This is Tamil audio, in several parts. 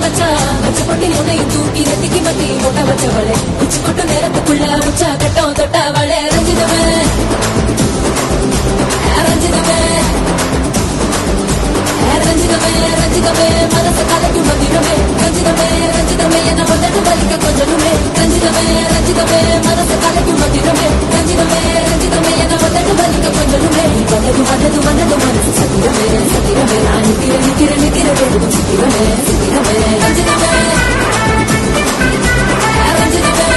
வச்சா வச்ச பொட்டி உன்னையும் தூக்கி நெத்திக்கு மத்தி முட்டை வச்சவளே உச்சி கொட்ட நேரத்துக்குள்ள உச்சா கட்டம் தொட்டவளே ரஞ்சிதமே ரஞ்சிதமே ரஞ்சிதமே ரஞ்சிதமே மனச கலைக்கும் மந்திரமே ரஞ்சிதமே ரஞ்சிதமே என்ன வந்துட்டு வலிக்க கொஞ்சமே ரஞ்சிதமே ரஞ்சிதமே மனச கலைக்கும் மந்திரமே ரஞ்சிதமே ரஞ்சிதமே என்ன வந்துட்டு வலிக்க கொஞ்சமே வந்தது வந்தது வந்தது மனசு சத்திரமே சத்திரமே நான் நிக்கிறேன் சித்திரமே சித்திரமே ரஞ்சிதமே ரஞ்சிதமே ரஞ்சிதமே ரஞ்சிதமே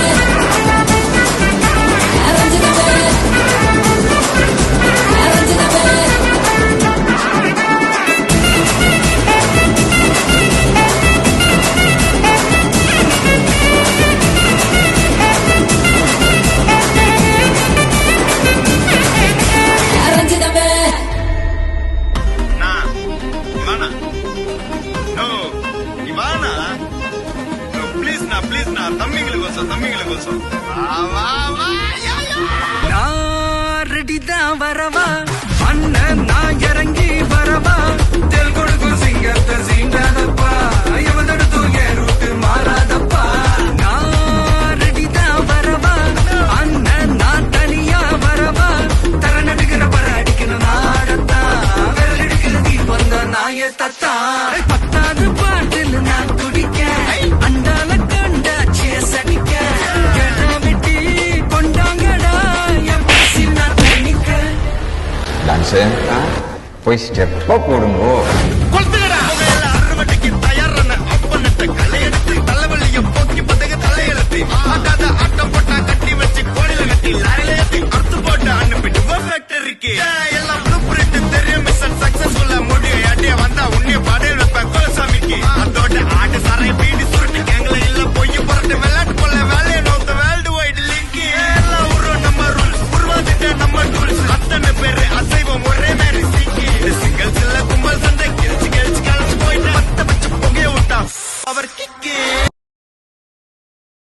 வரவா அண்ணன் நான் இறங்கி வரவா தெல் கொடுக்கும் சிங்கத்தை சீண்டாதப்பா எவதடுத்து என் ரூட்டு மாறாதப்பா நான் ரெடிதான் வரவா அண்ணன் நான் தனியா வரவா தர நடுக்கிற பர அடிக்கிற நாடத்தா விரல் எடுக்கிற தீ வந்த நாய தத்தா பத்தாவது பாட்டில் நான் குடிக்க அண்டால கண்டா சேஸ் அடிக்க வெட்டி கொண்டாங்கடா என் பேசி நான் தண்ணிக்க டான்ஸு போய் ஸ்டெப்பா போடுங்க அறுவடைக்கு தயாரான அப்பனத்தை கலையெடுத்து தலைவலியும் போக்கி பதக தலையெழுத்து ஆட்டாத ஆட்டம் போட்டா கட்டி வச்சு கோடில கட்டி லாரில ஏத்தி அறுத்து போட்டு அனுப்பிட்டு ஃபேக்டரிக்கு எல்லாம் ப்ளூ பிரிண்ட் தெரியும் மிஷன் சக்சஸ்